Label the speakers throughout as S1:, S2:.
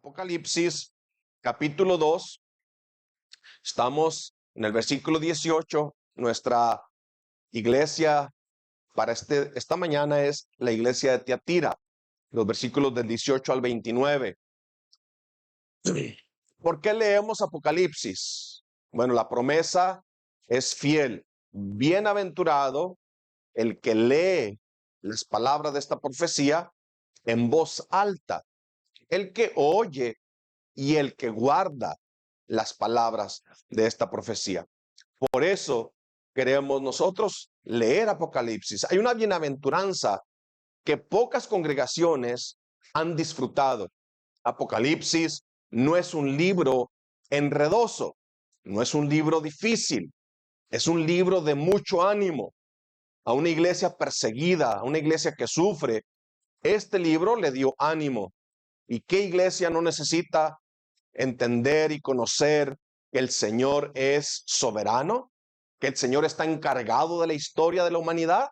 S1: Apocalipsis, capítulo 2. Estamos en el versículo 18. Nuestra iglesia para esta mañana es la iglesia de Tiatira, los versículos del 18 al 29. ¿Por qué leemos Apocalipsis? Bueno, la promesa es fiel. Bienaventurado el que lee las palabras de esta profecía en voz alta, el que oye y el que guarda las palabras de esta profecía. Por eso queremos nosotros leer Apocalipsis. Hay una bienaventuranza que pocas congregaciones han disfrutado. Apocalipsis no es un libro enredoso, no es un libro difícil, es un libro de mucho ánimo. A una iglesia perseguida, a una iglesia que sufre, este libro le dio ánimo. ¿Y qué iglesia no necesita entender y conocer que el Señor es soberano, que el Señor está encargado de la historia de la humanidad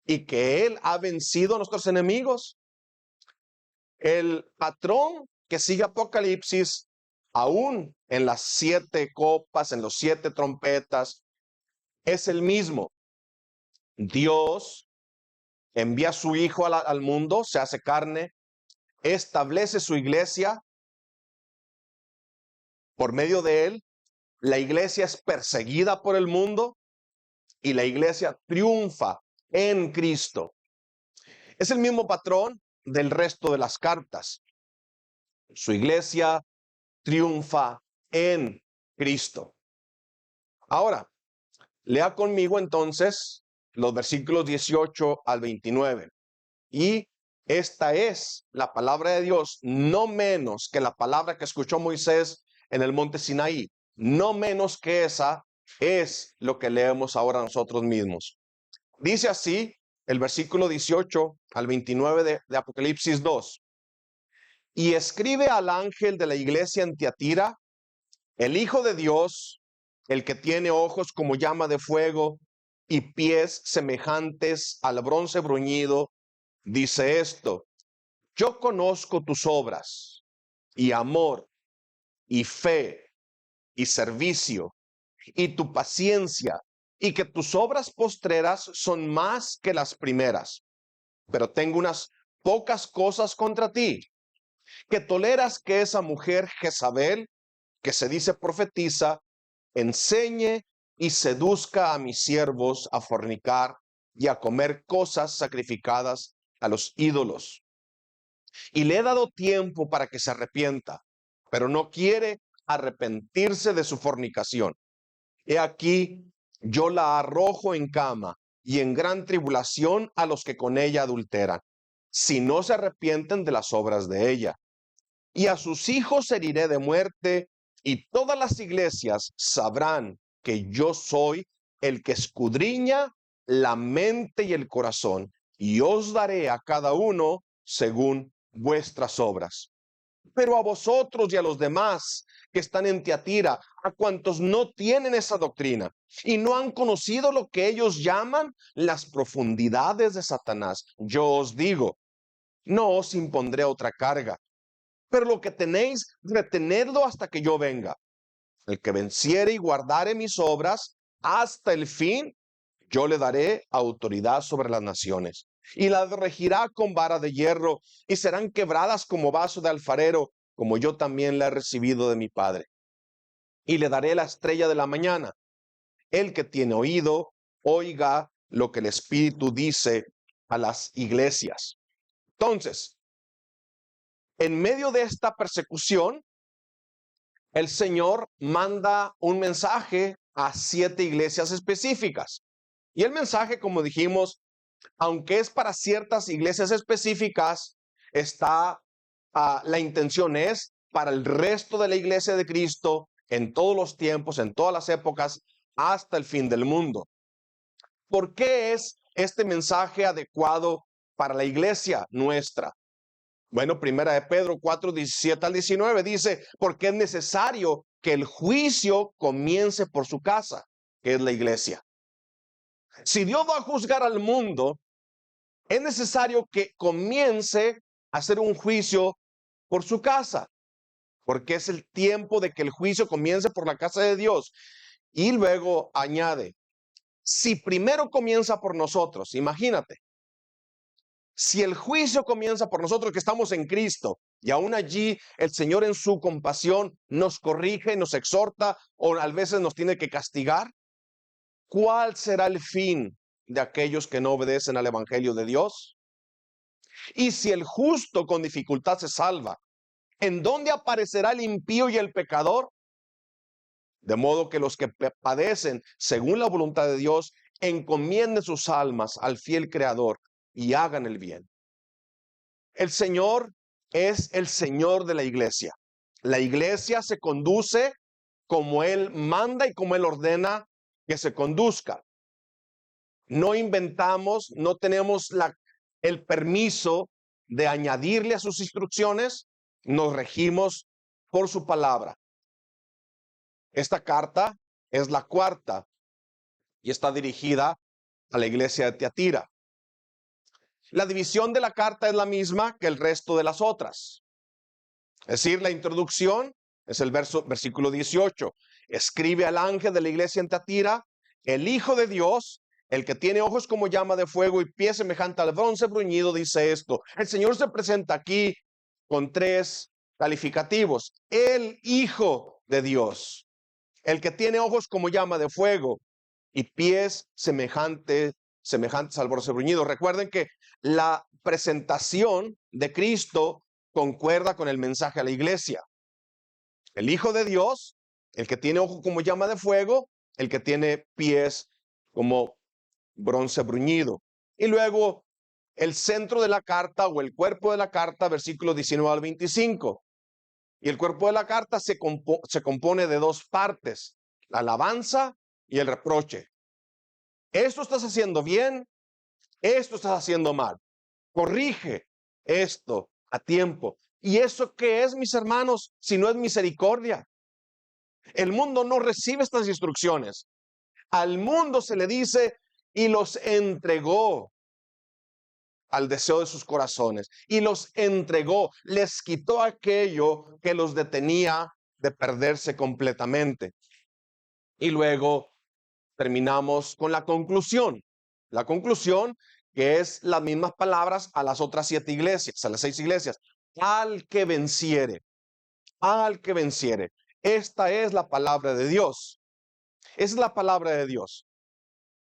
S1: y que Él ha vencido a nuestros enemigos? El patrón que sigue Apocalipsis, aún en las 7 copas, en los 7 trompetas, es el mismo. Dios envía a su Hijo al mundo, se hace carne, establece su iglesia. Por medio de Él, la iglesia es perseguida por el mundo y la iglesia triunfa en Cristo. Es el mismo patrón del resto de las cartas. Su iglesia triunfa en Cristo. Ahora, lea conmigo entonces los versículos 18 al 29. Y esta es la palabra de Dios, no menos que la palabra que escuchó Moisés en el monte Sinaí. No menos que esa es lo que leemos ahora nosotros mismos. Dice así el versículo 18 al 29 de Apocalipsis 2. Y escribe al ángel de la iglesia en Tiatira, el Hijo de Dios, el que tiene ojos como llama de fuego y pies semejantes al bronce bruñido, dice esto: yo conozco tus obras y amor y fe y servicio y tu paciencia, y que tus obras postreras son más que las primeras. Pero tengo unas pocas cosas contra ti, que toleras que esa mujer Jezabel, que se dice profetiza, enseñe y seduzca a mis siervos a fornicar y a comer cosas sacrificadas a los ídolos. Y le he dado tiempo para que se arrepienta, pero no quiere arrepentirse de su fornicación. He aquí, yo la arrojo en cama y en gran tribulación a los que con ella adulteran, si no se arrepienten de las obras de ella. Y a sus hijos heriré de muerte, y todas las iglesias sabrán que yo soy el que escudriña la mente y el corazón, y os daré a cada uno según vuestras obras. Pero a vosotros y a los demás que están en Tiatira, a cuantos no tienen esa doctrina y no han conocido lo que ellos llaman las profundidades de Satanás, yo os digo, no os impondré otra carga, pero lo que tenéis, retenedlo hasta que yo venga. El que venciere y guardare mis obras hasta el fin, yo le daré autoridad sobre las naciones, y las regirá con vara de hierro, y serán quebradas como vaso de alfarero, como yo también la he recibido de mi Padre. Y le daré la estrella de la mañana. El que tiene oído, oiga lo que el Espíritu dice a las iglesias. Entonces, en medio de esta persecución, el Señor manda un mensaje a 7 iglesias específicas. Y el mensaje, como dijimos, aunque es para ciertas iglesias específicas, la intención es para el resto de la iglesia de Cristo en todos los tiempos, en todas las épocas, hasta el fin del mundo. ¿Por qué es este mensaje adecuado para la iglesia nuestra? Bueno, primera de Pedro 4, 17 al 19 dice, porque es necesario que el juicio comience por su casa, que es la iglesia. Si Dios va a juzgar al mundo, es necesario que comience a hacer un juicio por su casa. porque es el tiempo de que el juicio comience por la casa de Dios. Y luego añade, si primero comienza por nosotros, imagínate, si el juicio comienza por nosotros que estamos en Cristo, y aún allí el Señor en su compasión nos corrige, nos exhorta, o a veces nos tiene que castigar, ¿cuál será el fin de aquellos que no obedecen al Evangelio de Dios? Y si el justo con dificultad se salva, ¿en dónde aparecerá el impío y el pecador? De modo que los que padecen según la voluntad de Dios encomienden sus almas al fiel Creador y hagan el bien. El Señor es el Señor de la iglesia. La iglesia se conduce como Él manda y como Él ordena que se conduzca. No inventamos, no tenemos el permiso de añadirle a sus instrucciones, nos regimos por su palabra. Esta carta es la cuarta y está dirigida a la iglesia de Tiatira. La división de la carta es la misma que el resto de las otras. Es decir, la introducción es el versículo 18. Escribe al ángel de la iglesia en Tiatira, el Hijo de Dios, el que tiene ojos como llama de fuego y pies semejante al bronce bruñido, dice esto. El Señor se presenta aquí con tres calificativos. El Hijo de Dios, el que tiene ojos como llama de fuego y pies semejantes al bronce bruñido. Recuerden que la presentación de Cristo concuerda con el mensaje a la iglesia. El Hijo de Dios, el que tiene ojo como llama de fuego, el que tiene pies como bronce bruñido. Y luego el centro de la carta o el cuerpo de la carta, versículos 19 al 25. Y el cuerpo de la carta se compone de dos partes, la alabanza y el reproche. Esto estás haciendo bien, esto estás haciendo mal. Corrige esto a tiempo. ¿Y eso qué es, mis hermanos, si no es misericordia? El mundo no recibe estas instrucciones. Al mundo se le dice y los entregó al deseo de sus corazones. Y los entregó, les quitó aquello que los detenía de perderse completamente. Y luego terminamos con la conclusión. La conclusión que es las mismas palabras a las otras 7 iglesias, a las 6 iglesias. Al que venciere, al que venciere. Esta es la palabra de Dios. Esa es la palabra de Dios.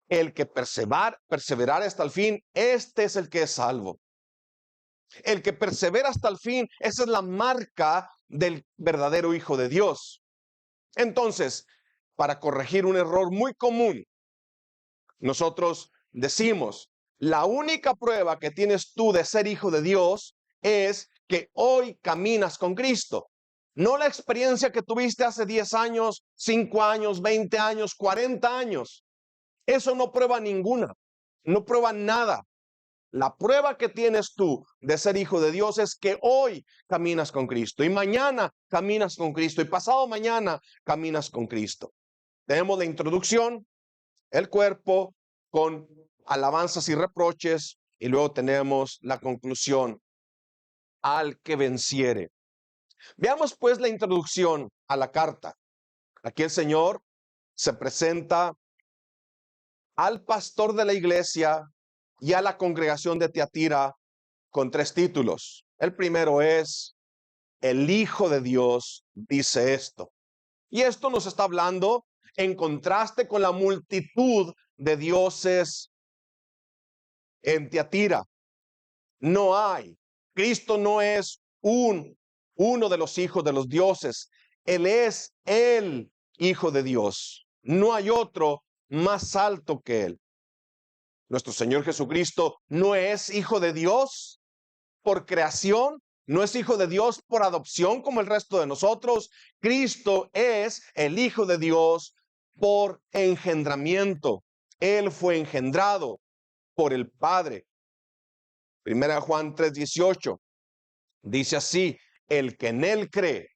S1: El que perseverar hasta el fin, este es el que es salvo. El que persevera hasta el fin, esa es la marca del verdadero Hijo de Dios. Entonces, para corregir un error muy común, nosotros decimos, la única prueba que tienes tú de ser hijo de Dios es que hoy caminas con Cristo. No la experiencia que tuviste hace 10 años, 5 años, 20 años, 40 años. Eso no prueba ninguna, no prueba nada. La prueba que tienes tú de ser hijo de Dios es que hoy caminas con Cristo y mañana caminas con Cristo y pasado mañana caminas con Cristo. Tenemos la introducción, el cuerpo con alabanzas y reproches y luego tenemos la conclusión, al que venciere. Veamos pues la introducción a la carta. Aquí el Señor se presenta al pastor de la iglesia y a la congregación de Tiatira con 3 títulos. El primero es, el Hijo de Dios dice esto. Y esto nos está hablando en contraste con la multitud de dioses en Tiatira. No hay. Cristo no es uno de los hijos de los dioses. Él es el Hijo de Dios. No hay otro más alto que Él. Nuestro Señor Jesucristo no es hijo de Dios por creación, no es hijo de Dios por adopción como el resto de nosotros. Cristo es el Hijo de Dios por engendramiento. Él fue engendrado por el Padre. Primera Juan 3:18 dice así, el que en Él cree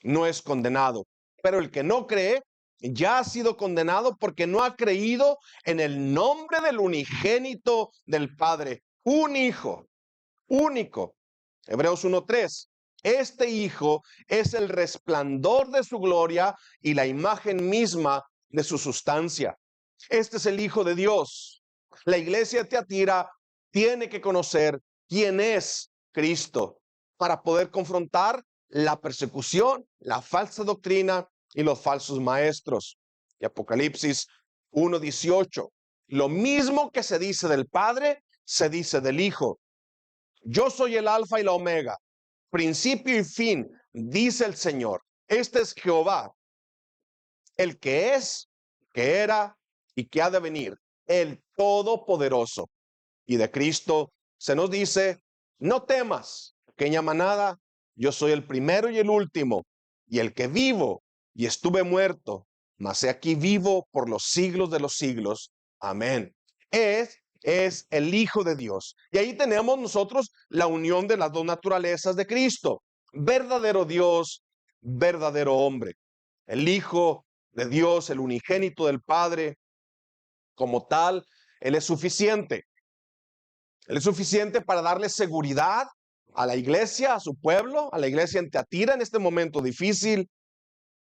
S1: no es condenado, pero el que no cree ya ha sido condenado porque no ha creído en el nombre del unigénito del Padre, un Hijo único. Hebreos 1:3, Este Hijo es el resplandor de su gloria y la imagen misma de su sustancia. Este es el Hijo de Dios. La iglesia de Tiatira tiene que conocer quién es Cristo para poder confrontar la persecución, la falsa doctrina y los falsos maestros. Y Apocalipsis 1:18. Lo mismo que se dice del Padre, se dice del Hijo. Yo soy el Alfa y la Omega, principio y fin, dice el Señor. Este es Jehová, el que es, que era y que ha de venir, el Todopoderoso. Y de Cristo se nos dice, no temas, pequeña manada, yo soy el primero y el último, y el que vivo y estuve muerto, mas he aquí vivo por los siglos de los siglos. Amén. Es el Hijo de Dios. Y ahí tenemos nosotros la unión de las dos naturalezas de Cristo. Verdadero Dios, verdadero hombre. El Hijo de Dios, el unigénito del Padre, como tal, Él es suficiente. Él es suficiente para darle seguridad a la iglesia, a su pueblo, a la iglesia en Tiatira en este momento difícil.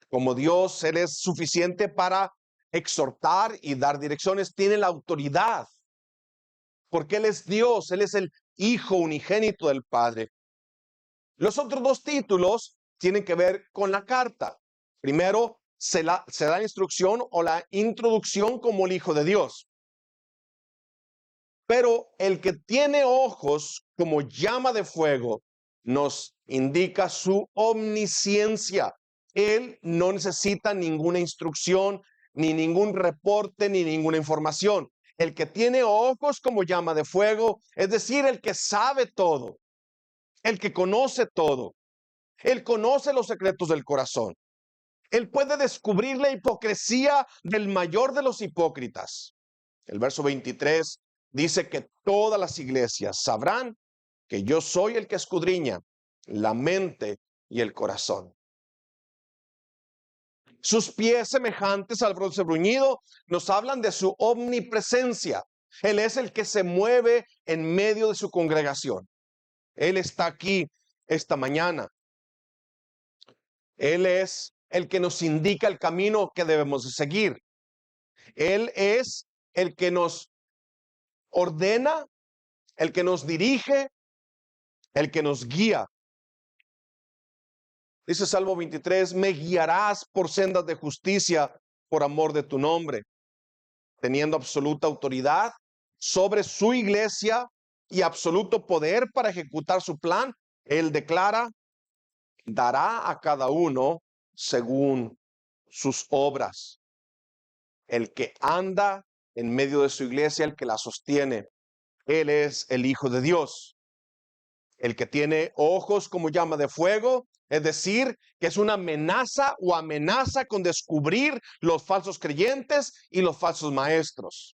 S1: Como Dios, Él es suficiente para exhortar y dar direcciones. Tiene la autoridad, porque Él es Dios, Él es el Hijo unigénito del Padre. Los otros dos títulos tienen que ver con la carta. Primero, se da la instrucción o la introducción como el Hijo de Dios. Pero el que tiene ojos como llama de fuego nos indica su omnisciencia. Él no necesita ninguna instrucción, ni ningún reporte, ni ninguna información. El que tiene ojos como llama de fuego, es decir, el que sabe todo, el que conoce todo. Él conoce los secretos del corazón. Él puede descubrir la hipocresía del mayor de los hipócritas. El verso 23 dice que todas las iglesias sabrán que yo soy el que escudriña la mente y el corazón. Sus pies semejantes al bronce bruñido nos hablan de su omnipresencia. Él es el que se mueve en medio de su congregación. Él está aquí esta mañana. Él es el que nos indica el camino que debemos de seguir. Él es el que nos ordena, el que nos dirige, el que nos guía. Dice Salmo 23, me guiarás por sendas de justicia por amor de tu nombre, teniendo absoluta autoridad sobre su iglesia y absoluto poder para ejecutar su plan. Él declara, dará a cada uno según sus obras. El que anda en medio de su iglesia, el que la sostiene, Él es el Hijo de Dios. El que tiene ojos como llama de fuego, es decir, que es una amenaza o amenaza con descubrir los falsos creyentes y los falsos maestros.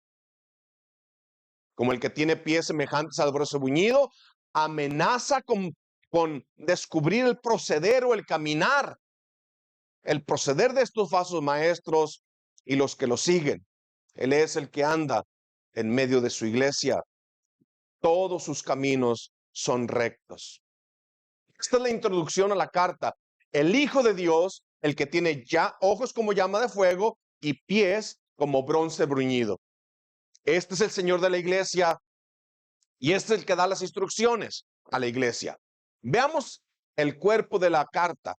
S1: Como el que tiene pies semejantes al bronce bruñido, amenaza con descubrir el proceder o el caminar, el proceder de estos falsos maestros y los que lo siguen. Él es el que anda en medio de su iglesia. Todos sus caminos son rectos. Esta es la introducción a la carta. El Hijo de Dios, el que tiene ya ojos como llama de fuego y pies como bronce bruñido. Este es el Señor de la iglesia y este es el que da las instrucciones a la iglesia. Veamos el cuerpo de la carta.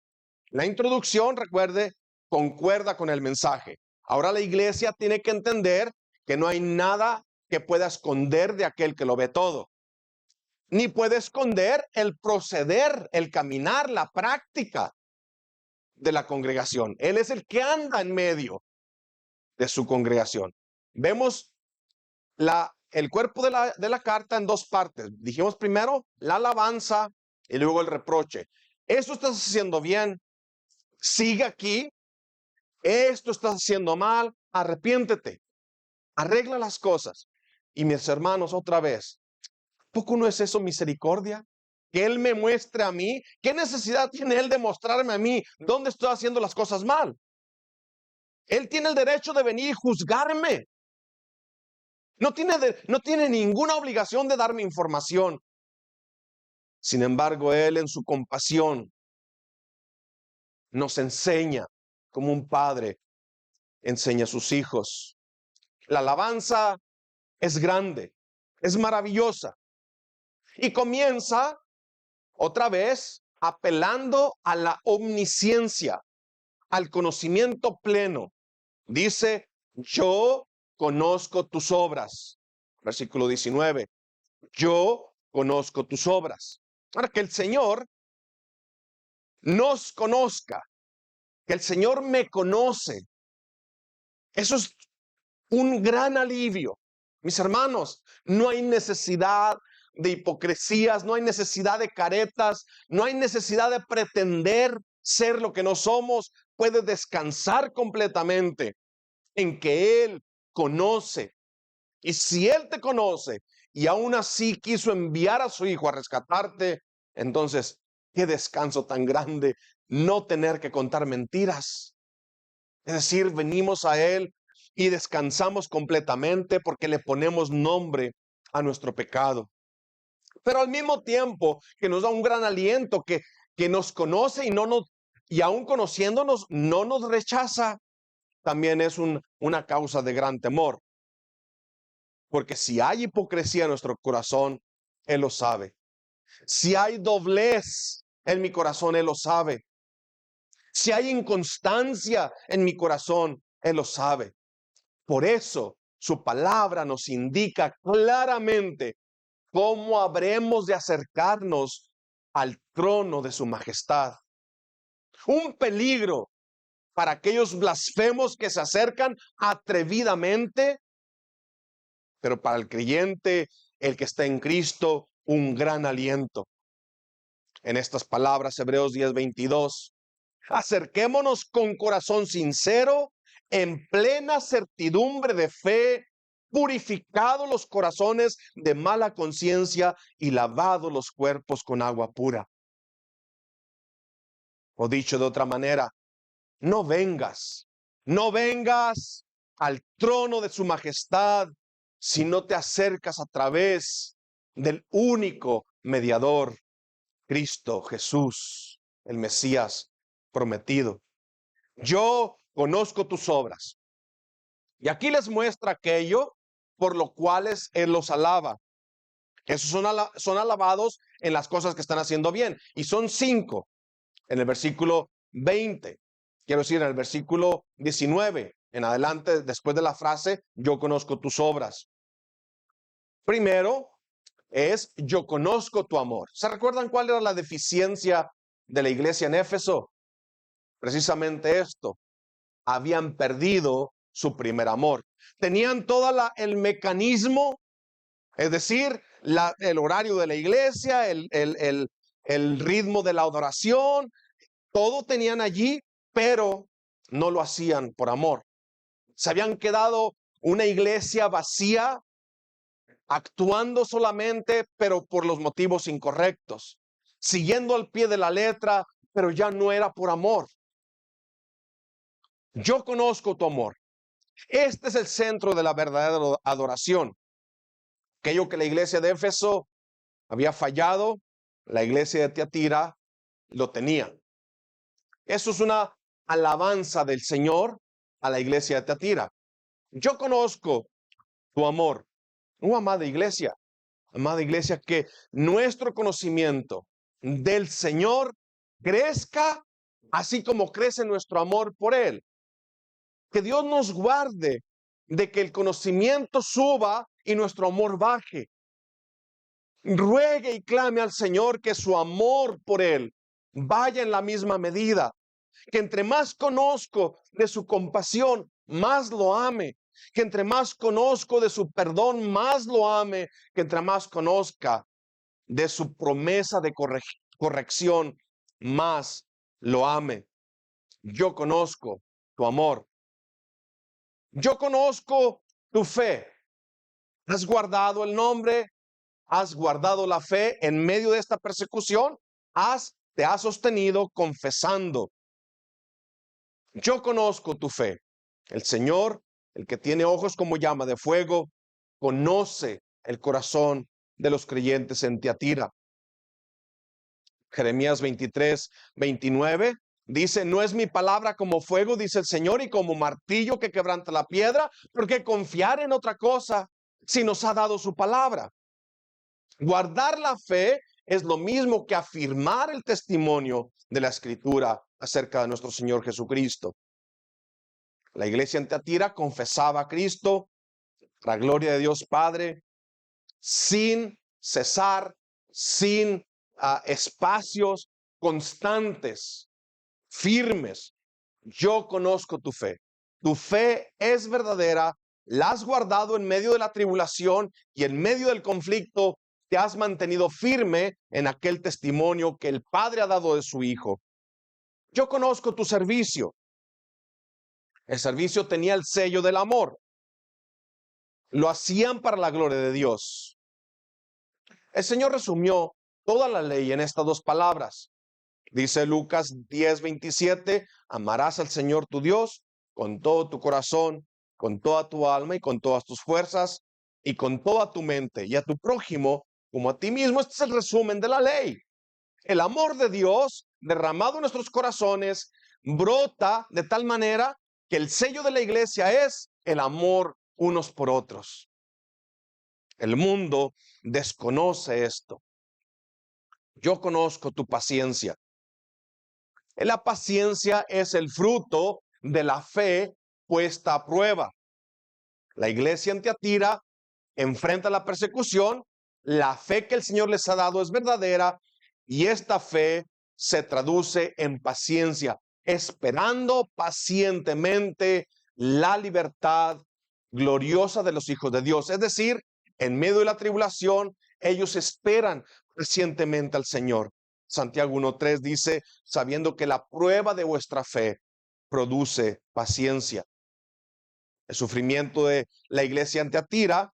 S1: La introducción, recuerde, concuerda con el mensaje. Ahora la iglesia tiene que entender que no hay nada que pueda esconder de aquel que lo ve todo. Ni puede esconder el proceder, el caminar, la práctica de la congregación. Él es el que anda en medio de su congregación. Vemos el cuerpo de la carta en dos partes. Dijimos primero la alabanza y luego el reproche. Esto estás haciendo bien, sigue aquí. Esto estás haciendo mal, arrepiéntete, arregla las cosas. Y mis hermanos, otra vez, ¿poco no es eso misericordia? Que Él me muestre a mí. ¿Qué necesidad tiene Él de mostrarme a mí dónde estoy haciendo las cosas mal? Él tiene el derecho de venir y juzgarme. No tiene ninguna obligación de darme información. Sin embargo, Él en su compasión nos enseña como un padre enseña a sus hijos. La alabanza es grande, es maravillosa y comienza otra vez apelando a la omnisciencia, al conocimiento pleno. Dice, yo conozco tus obras. Versículo 19, yo conozco tus obras. Para que el Señor nos conozca, que el Señor me conoce. Eso es un gran alivio. Mis hermanos, no hay necesidad de hipocresías, no hay necesidad de caretas, no hay necesidad de pretender ser lo que no somos. Puedes descansar completamente en que Él conoce. Y si Él te conoce y aún así quiso enviar a su Hijo a rescatarte, entonces, qué descanso tan grande no tener que contar mentiras. Es decir, venimos a Él y descansamos completamente porque le ponemos nombre a nuestro pecado. Pero al mismo tiempo que nos da un gran aliento, que nos conoce y aún conociéndonos, no nos rechaza, también es una causa de gran temor. Porque si hay hipocresía en nuestro corazón, Él lo sabe. Si hay doblez en mi corazón, Él lo sabe. Si hay inconstancia en mi corazón, Él lo sabe. Por eso su palabra nos indica claramente cómo habremos de acercarnos al trono de su majestad. Un peligro para aquellos blasfemos que se acercan atrevidamente, pero para el creyente, el que está en Cristo, un gran aliento. En estas palabras, Hebreos 10:22, acerquémonos con corazón sincero, en plena certidumbre de fe, purificados los corazones de mala conciencia y lavados los cuerpos con agua pura. O dicho de otra manera, no vengas al trono de su majestad si no te acercas a través del único mediador, Cristo Jesús, el Mesías prometido. Yo conozco tus obras. Y aquí les muestra aquello por lo cuales Él los alaba. Esos son alabados en las cosas que están haciendo bien. Y son 5 en el versículo 20. Quiero decir, en el versículo 19 en adelante, después de la frase, yo conozco tus obras. Primero es, yo conozco tu amor. ¿Se recuerdan cuál era la deficiencia de la iglesia en Éfeso? Precisamente esto. Habían perdido su primer amor. Tenían todo el mecanismo, es decir, el horario de la iglesia, el ritmo de la adoración, todo tenían allí, pero no lo hacían por amor. Se habían quedado una iglesia vacía, actuando solamente, pero por los motivos incorrectos, siguiendo al pie de la letra, pero ya no era por amor. Yo conozco tu amor. Este es el centro de la verdadera adoración. Aquello que la iglesia de Éfeso había fallado, la iglesia de Tiatira lo tenía. Eso es una alabanza del Señor a la iglesia de Tiatira. Yo conozco tu amor. Amada iglesia, que nuestro conocimiento del Señor crezca así como crece nuestro amor por Él. Que Dios nos guarde de que el conocimiento suba y nuestro amor baje. Ruegue y clame al Señor que su amor por Él vaya en la misma medida. Que entre más conozco de su compasión, más lo ame. Que entre más conozco de su perdón, más lo ame. Que entre más conozca de su promesa de corrección, más lo ame. Yo conozco tu amor. Yo conozco tu fe. ¿Has guardado el nombre? ¿Has guardado la fe en medio de esta persecución? Te has sostenido confesando. Yo conozco tu fe. El Señor, el que tiene ojos como llama de fuego, conoce el corazón de los creyentes en Tiatira. Jeremías 23:29 dice: no es mi palabra como fuego, dice el Señor, y como martillo que quebranta la piedra, porque confiar en otra cosa si nos ha dado su palabra. Guardar la fe es lo mismo que afirmar el testimonio de la Escritura acerca de nuestro Señor Jesucristo. La iglesia en Tiatira confesaba a Cristo, la gloria de Dios Padre, sin cesar, sin espacios, constantes, firmes. Yo conozco tu fe. Tu fe es verdadera, la has guardado en medio de la tribulación y en medio del conflicto te has mantenido firme en aquel testimonio que el Padre ha dado de su Hijo. Yo conozco tu servicio. El servicio tenía el sello del amor. Lo hacían para la gloria de Dios. El Señor resumió toda la ley en estas dos palabras. Dice Lucas 10:27, amarás al Señor tu Dios con todo tu corazón, con toda tu alma y con todas tus fuerzas y con toda tu mente, y a tu prójimo como a ti mismo. Este es el resumen de la ley. El amor de Dios derramado en nuestros corazones brota de tal manera que el sello de la iglesia es el amor unos por otros. El mundo desconoce esto. Yo conozco tu paciencia. La paciencia es el fruto de la fe puesta a prueba. La iglesia en Tiatira enfrenta la persecución, la fe que el Señor les ha dado es verdadera y esta fe se traduce en paciencia, esperando pacientemente la libertad gloriosa de los hijos de Dios. Es decir, en medio de la tribulación, ellos esperan pacientemente al Señor. Santiago 1:3 dice, sabiendo que la prueba de vuestra fe produce paciencia. El sufrimiento de la iglesia en Tiatira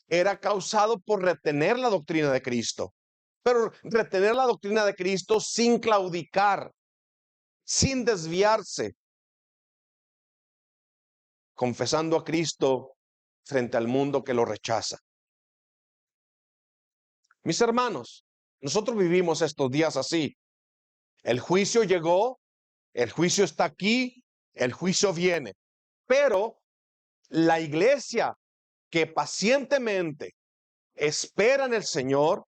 S1: era causado por retener la doctrina de Cristo, pero retener la doctrina de Cristo sin claudicar, sin desviarse, confesando a Cristo frente al mundo que lo rechaza. Mis hermanos, nosotros vivimos estos días así. El juicio llegó, el juicio está aquí, el juicio viene, pero la iglesia que pacientemente espera en el Señor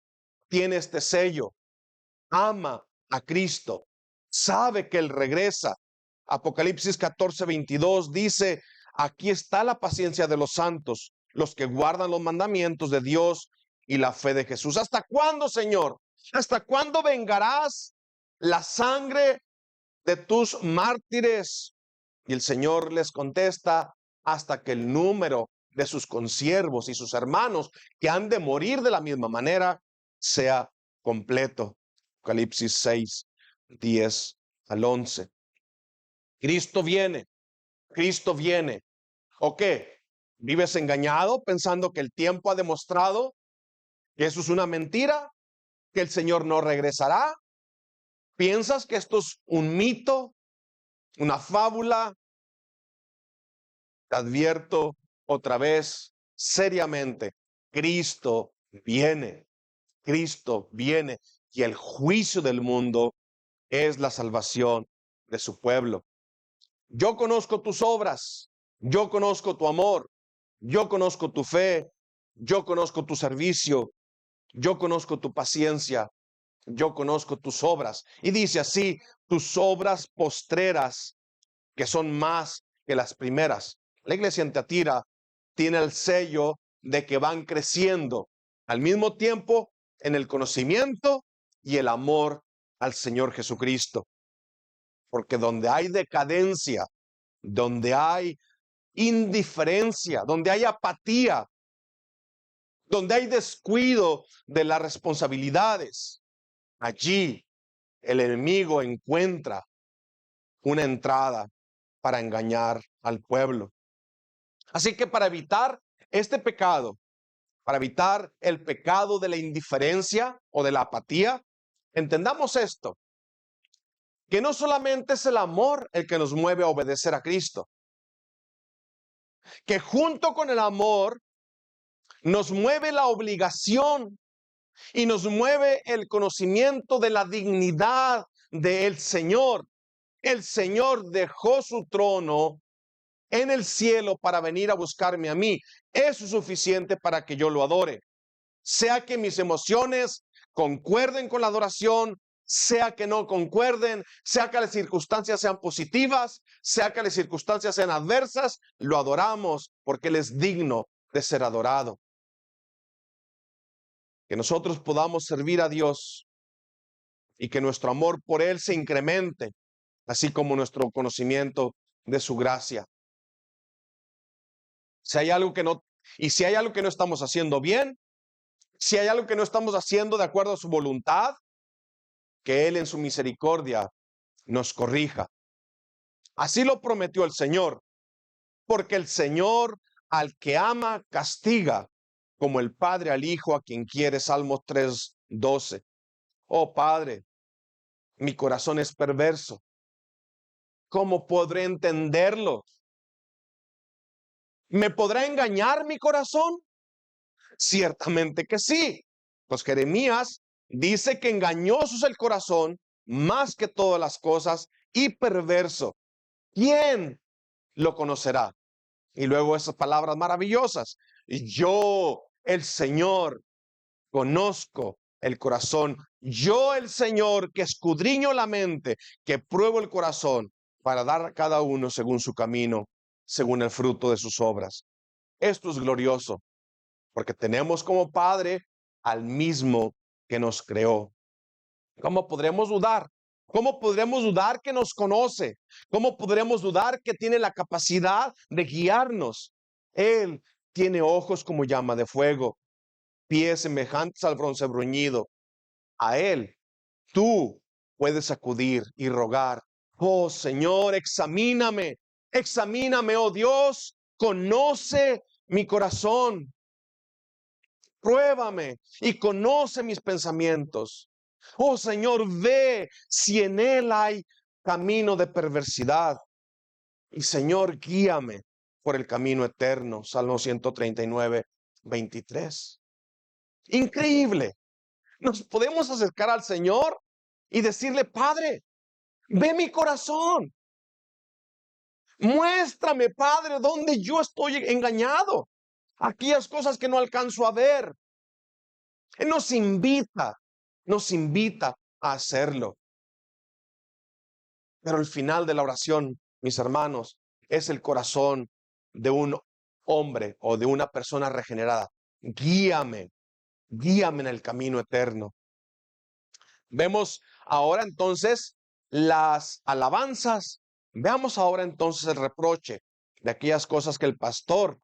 S1: tiene este sello: ama a Cristo, sabe que Él regresa. Apocalipsis 14:22 dice, aquí está la paciencia de los santos, los que guardan los mandamientos de Dios y la fe de Jesús. ¿Hasta cuándo, Señor? ¿Hasta cuándo vengarás la sangre de tus mártires? Y el Señor les contesta, hasta que el número de sus consiervos y sus hermanos que han de morir de la misma manera sea completo. Apocalipsis 6:10-11. Cristo viene, Cristo viene. ¿O qué? ¿Vives engañado pensando que el tiempo ha demostrado que eso es una mentira? ¿Que el Señor no regresará? ¿Piensas que esto es un mito, una fábula? Te advierto otra vez, seriamente, Cristo viene, Cristo viene, y el juicio del mundo es la salvación de su pueblo. Yo conozco tus obras, yo conozco tu amor, yo conozco tu fe, yo conozco tu servicio, yo conozco tu paciencia, yo conozco tus obras. Y dice así, tus obras postreras, que son más que las primeras. La iglesia en Tiatira tiene el sello de que van creciendo al mismo tiempo en el conocimiento y el amor al Señor Jesucristo. Porque donde hay decadencia, donde hay indiferencia, donde hay apatía, donde hay descuido de las responsabilidades, allí el enemigo encuentra una entrada para engañar al pueblo. Así que para evitar este pecado, para evitar el pecado de la indiferencia o de la apatía, entendamos esto, que no solamente es el amor el que nos mueve a obedecer a Cristo, que junto con el amor nos mueve la obligación Y nos mueve el conocimiento de la dignidad del Señor. El Señor dejó su trono en el cielo para venir a buscarme a mí. Eso es suficiente para que yo lo adore. Sea que mis emociones concuerden con la adoración, sea que no concuerden, sea que las circunstancias sean positivas, sea que las circunstancias sean adversas, lo adoramos porque Él es digno de ser adorado. Que nosotros podamos servir a Dios y que nuestro amor por Él se incremente, así como nuestro conocimiento de su gracia. Si hay algo que no, y si hay algo que no estamos haciendo bien, si hay algo que no estamos haciendo de acuerdo a su voluntad, que Él en su misericordia nos corrija. Así lo prometió el Señor, porque el Señor al que ama castiga, como el Padre al Hijo a quien quiere. Salmos 3:12. Oh Padre, mi corazón es perverso. ¿Cómo podré entenderlo? ¿Me podrá engañar mi corazón? Ciertamente que sí. Pues Jeremías dice que engañoso es el corazón más que todas las cosas y perverso. ¿Quién lo conocerá? Y luego esas palabras maravillosas. Yo, el Señor, conozco el corazón. Yo, el Señor, que escudriño la mente, que pruebo el corazón para dar a cada uno según su camino, según el fruto de sus obras. Esto es glorioso, porque tenemos como Padre al mismo que nos creó. ¿Cómo podremos dudar? ¿Cómo podremos dudar que nos conoce? ¿Cómo podremos dudar que tiene la capacidad de guiarnos? Él tiene ojos como llama de fuego, pies semejantes al bronce bruñido. A Él tú puedes acudir y rogar: oh Señor, examíname, examíname, oh Dios, conoce mi corazón. Pruébame y conoce mis pensamientos. Oh Señor, ve si en él hay camino de perversidad. Y Señor, guíame por el camino eterno. Salmo 139:23. Increíble. Nos podemos acercar al Señor y decirle: Padre, ve mi corazón. Muéstrame, Padre, dónde yo estoy engañado. Aquellas cosas que no alcanzo a ver. Él nos invita a hacerlo. Pero el final de la oración, mis hermanos, es el corazón de un hombre o de una persona regenerada. Guíame, guíame en el camino eterno. Vemos ahora entonces las alabanzas. Veamos ahora entonces el reproche de aquellas cosas que el pastor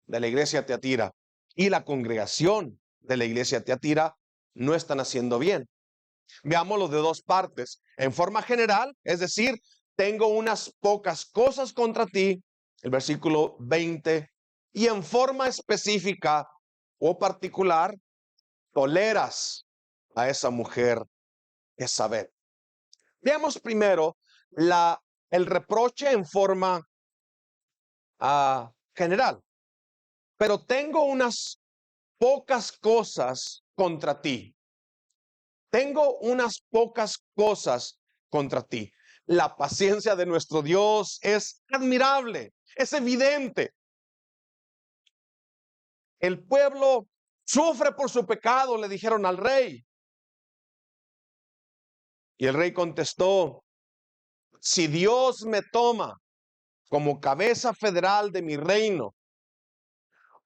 S1: de la iglesia Tiatira y la congregación de la iglesia Tiatira no están haciendo bien. Veámoslo de dos partes. En forma general, es decir, tengo unas pocas cosas contra ti, el versículo 20, y en forma específica o particular, toleras a esa mujer Jezabel. Veamos primero el reproche en forma general. Pero tengo unas pocas cosas contra ti. Tengo unas pocas cosas contra ti. La paciencia de nuestro Dios es admirable, es evidente. El pueblo sufre por su pecado, le dijeron al rey. Y el rey contestó: si Dios me toma como cabeza federal de mi reino,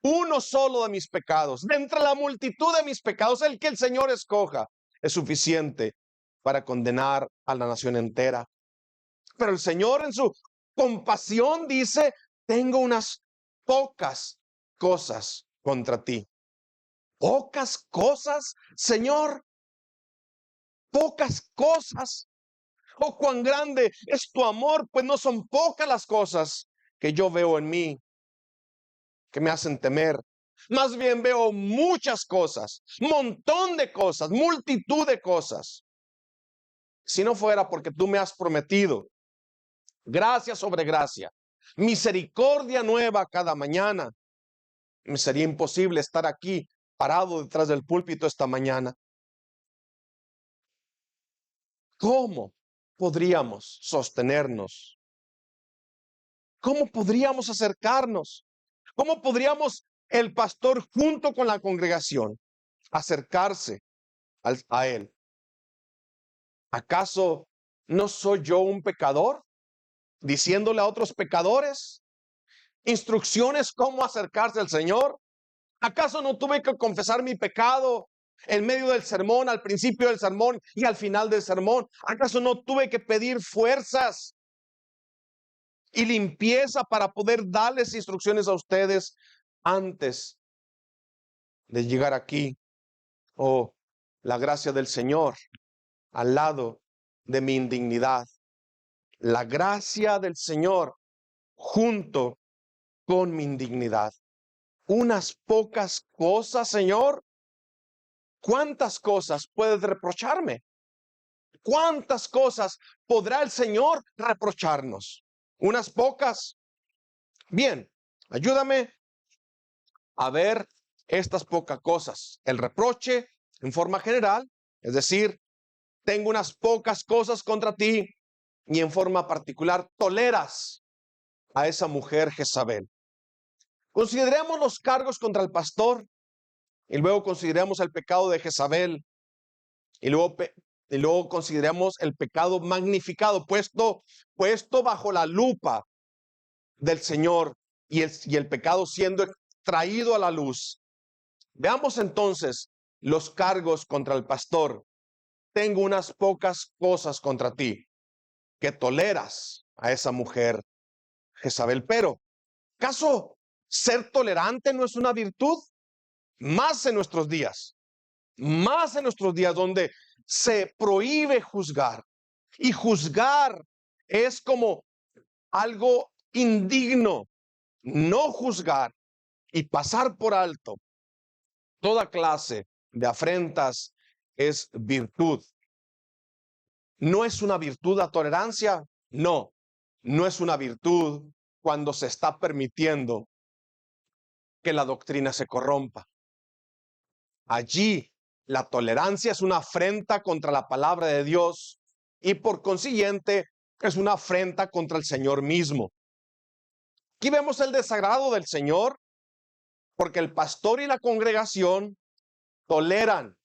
S1: uno solo de mis pecados, de entre la multitud de mis pecados, el que el Señor escoja, es suficiente para condenar a la nación entera. Pero el Señor en su compasión dice: tengo unas pocas cosas contra ti. ¿Pocas cosas, Señor? ¿Pocas cosas? Oh, cuán grande es tu amor, pues no son pocas las cosas que yo veo en mí que me hacen temer. Más bien veo muchas cosas, montón de cosas, multitud de cosas. Si no fuera porque tú me has prometido gracia sobre gracia, misericordia nueva cada mañana, me sería imposible estar aquí parado detrás del púlpito esta mañana. ¿Cómo podríamos sostenernos? ¿Cómo podríamos acercarnos? ¿Cómo podríamos el pastor junto con la congregación acercarse a él? ¿Acaso no soy yo un pecador? Diciéndole a otros pecadores instrucciones cómo acercarse al Señor. ¿Acaso no tuve que confesar mi pecado en medio del sermón, al principio del sermón y al final del sermón? ¿Acaso no tuve que pedir fuerzas y limpieza para poder darles instrucciones a ustedes antes de llegar aquí? Oh, la gracia del Señor al lado de mi indignidad. La gracia del Señor junto con mi indignidad. Unas pocas cosas, Señor. ¿Cuántas cosas puedes reprocharme? ¿Cuántas cosas podrá el Señor reprocharnos? Unas pocas. Bien, ayúdame a ver estas pocas cosas. El reproche en forma general, es decir, tengo unas pocas cosas contra ti, y en forma particular toleras a esa mujer Jezabel. Consideremos los cargos contra el pastor y luego consideremos el pecado de Jezabel y luego consideremos el pecado magnificado, puesto bajo la lupa del Señor y el pecado siendo traído a la luz. Veamos entonces los cargos contra el pastor. Tengo unas pocas cosas contra ti, que toleras a esa mujer Jezabel. Pero, ¿acaso ser tolerante no es una virtud? Más en nuestros días. Más en nuestros días donde se prohíbe juzgar. Y juzgar es como algo indigno. No juzgar y pasar por alto toda clase de afrentas es virtud. ¿No es una virtud la tolerancia? No, no es una virtud cuando se está permitiendo que la doctrina se corrompa. Allí la tolerancia es una afrenta contra la palabra de Dios y por consiguiente es una afrenta contra el Señor mismo. Aquí vemos el desagrado del Señor porque el pastor y la congregación toleran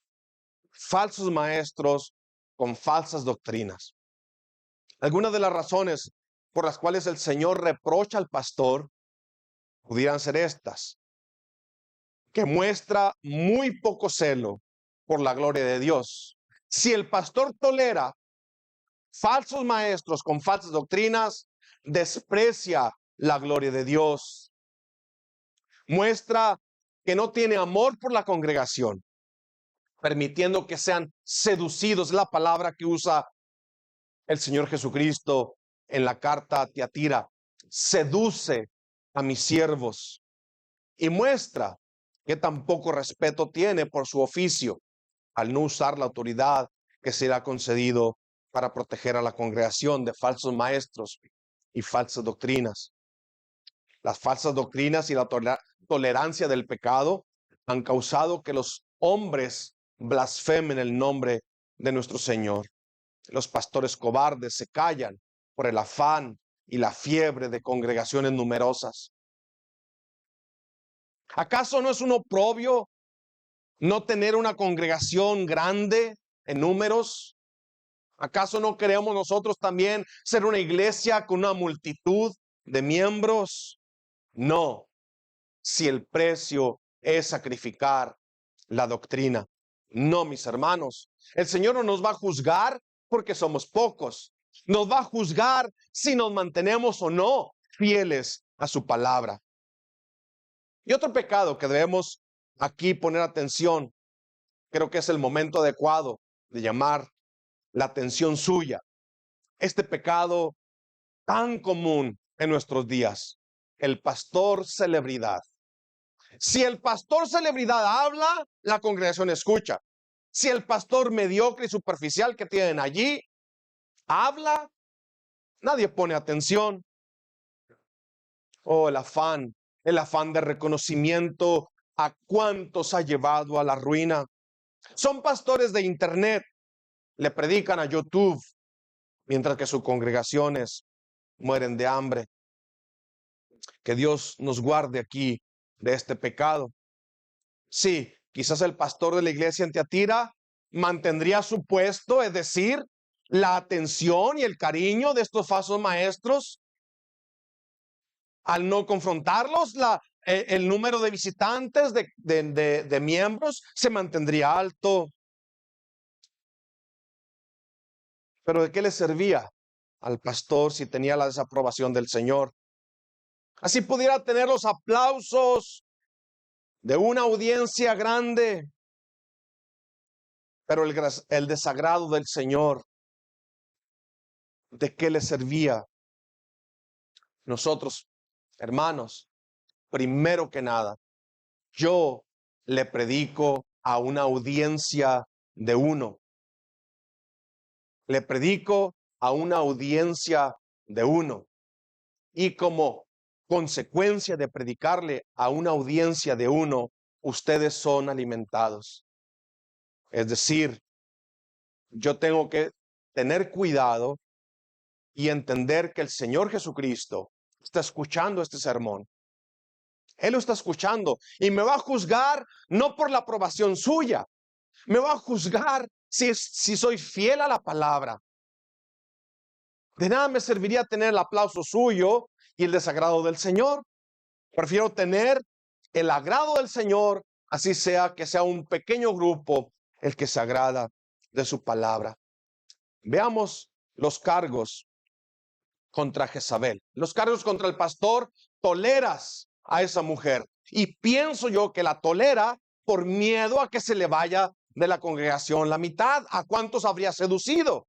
S1: falsos maestros con falsas doctrinas. Algunas de las razones por las cuales el Señor reprocha al pastor pudieran ser estas: que muestra muy poco celo por la gloria de Dios. Si el pastor tolera falsos maestros con falsas doctrinas, desprecia la gloria de Dios. Muestra que no tiene amor por la congregación, permitiendo que sean seducidos, la palabra que usa el Señor Jesucristo en la carta a Tiatira. Seduce a mis siervos. Y muestra que tampoco respeto tiene por su oficio al no usar la autoridad que se le ha concedido para proteger a la congregación de falsos maestros y falsas doctrinas. Las falsas doctrinas y la tolerancia del pecado han causado que los hombres blasfemen el nombre de nuestro Señor. Los pastores cobardes se callan por el afán y la fiebre de congregaciones numerosas. ¿Acaso no es un oprobio no tener una congregación grande en números? ¿Acaso no queremos nosotros también ser una iglesia con una multitud de miembros? No, si el precio es sacrificar la doctrina. No, mis hermanos, el Señor no nos va a juzgar porque somos pocos. Nos va a juzgar si nos mantenemos o no fieles a su palabra. Y otro pecado que debemos aquí poner atención, creo que es el momento adecuado de llamar la atención suya. Este pecado tan común en nuestros días, el pastor celebridad. Si el pastor celebridad habla, la congregación escucha. Si el pastor mediocre y superficial que tienen allí habla, nadie pone atención. Oh, el afán de reconocimiento ¿A cuántos ha llevado a la ruina? Son pastores de internet, le predican a YouTube, mientras que sus congregaciones mueren de hambre. Que Dios nos guarde aquí de este pecado. Sí, quizás el pastor de la iglesia en Tiatira mantendría su puesto, es decir, la atención y el cariño de estos falsos maestros. Al no confrontarlos, el número de visitantes, de miembros, se mantendría alto. Pero ¿de qué le servía al pastor si tenía la desaprobación del Señor? Así pudiera tener los aplausos de una audiencia grande, pero el desagrado del Señor, ¿de qué le servía? Nosotros, hermanos, primero que nada, yo le predico a una audiencia de uno. Le predico a una audiencia de uno. Y como consecuencia de predicarle a una audiencia de uno, ustedes son alimentados. Es decir, yo tengo que tener cuidado y entender que el Señor Jesucristo está escuchando este sermón. Él lo está escuchando y me va a juzgar no por la aprobación suya, me va a juzgar si soy fiel a la palabra. De nada me serviría tener el aplauso suyo y el desagrado del Señor. Prefiero tener el agrado del Señor, así sea que sea un pequeño grupo el que se agrada de su palabra. Veamos los cargos contra Jezabel. Los cargos contra el pastor: toleras a esa mujer. Y pienso yo que la tolera por miedo a que se le vaya de la congregación la mitad. ¿A cuántos habría seducido?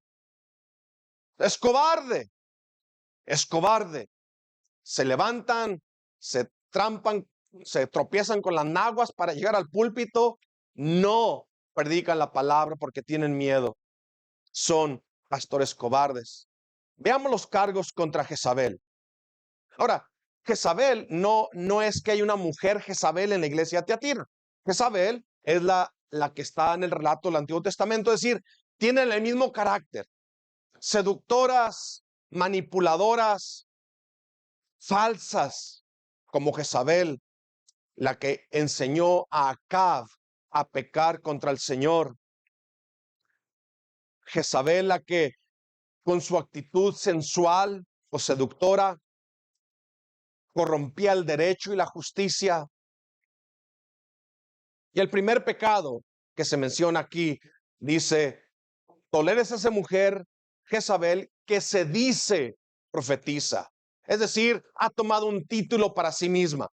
S1: Es cobarde, es cobarde. Se levantan, se trampan, se tropiezan con las naguas para llegar al púlpito. No predican la palabra porque tienen miedo. Son pastores cobardes. Veamos los cargos contra Jezabel. Ahora, Jezabel no es que hay una mujer Jezabel en la iglesia de Tiatira. Jezabel es la que está en el relato del Antiguo Testamento, es decir, tienen el mismo carácter. Seductoras, manipuladoras, falsas, como Jezabel, la que enseñó a Acab a pecar contra el Señor. Jezabel, la que con su actitud sensual o seductora corrompía el derecho y la justicia. Y el primer pecado que se menciona aquí dice: toleres a esa mujer, Jezabel, que se dice profetiza. Es decir, ha tomado un título para sí misma.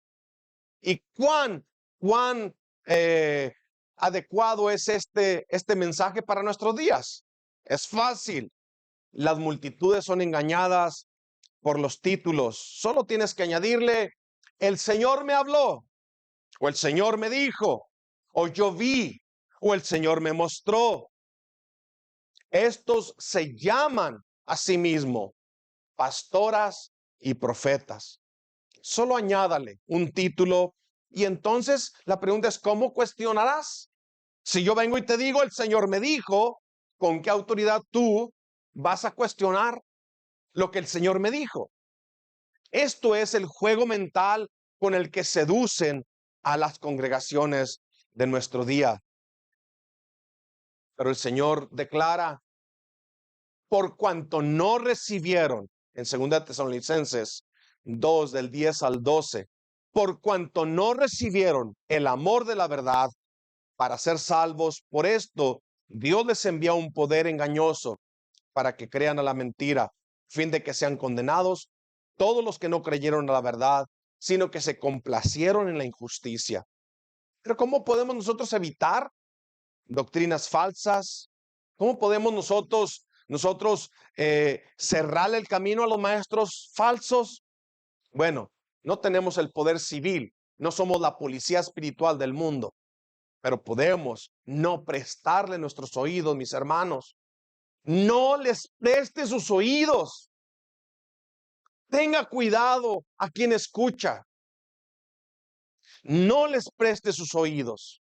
S1: Y cuán adecuado es este mensaje para nuestros días. Es fácil. Las multitudes son engañadas por los títulos. Solo tienes que añadirle: el Señor me habló, o el Señor me dijo, o yo vi, o el Señor me mostró. Estos se llaman a sí mismos pastoras y profetas. Solo añádale un título y entonces la pregunta es: ¿cómo cuestionarás? Si yo vengo y te digo el Señor me dijo, ¿con qué autoridad tú vas a cuestionar lo que el Señor me dijo? Esto es el juego mental con el que seducen a las congregaciones de nuestro día. Pero el Señor declara: por cuanto no recibieron, en 2 Tesalonicenses 2, del 10 al 12, por cuanto no recibieron el amor de la verdad para ser salvos, por esto Dios les envía un poder engañoso para que crean a la mentira, a fin de que sean condenados todos los que no creyeron a la verdad, sino que se complacieron en la injusticia. Pero ¿cómo podemos nosotros evitar doctrinas falsas? ¿Cómo podemos nosotros cerrarle el camino a los maestros falsos? Bueno, no tenemos el poder civil, no somos la policía espiritual del mundo, pero podemos no prestarle nuestros oídos, mis hermanos. No les preste sus oídos. Tenga cuidado a quien escucha. no les preste sus oídos.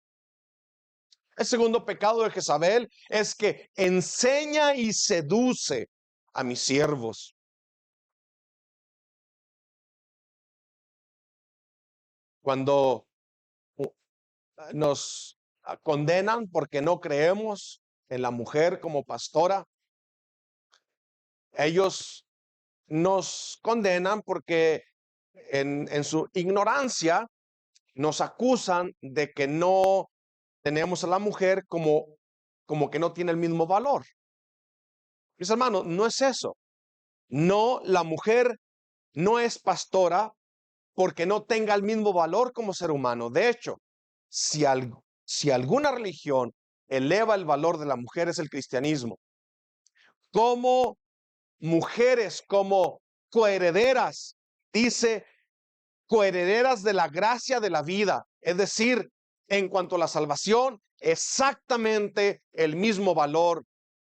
S1: El segundo pecado de Jezabel es que enseña y seduce a mis siervos. Cuando nos condenan porque no creemos en la mujer como pastora, ellos nos condenan porque en su ignorancia nos acusan de que no tenemos a la mujer como que no tiene el mismo valor. Mis hermanos, no es eso. No, la mujer no es pastora porque no tenga el mismo valor como ser humano. De hecho, si alguna religión eleva el valor de la mujer es el cristianismo. Como mujeres, como coherederas, dice coherederas de la gracia de la vida, es decir, en cuanto a la salvación, exactamente el mismo valor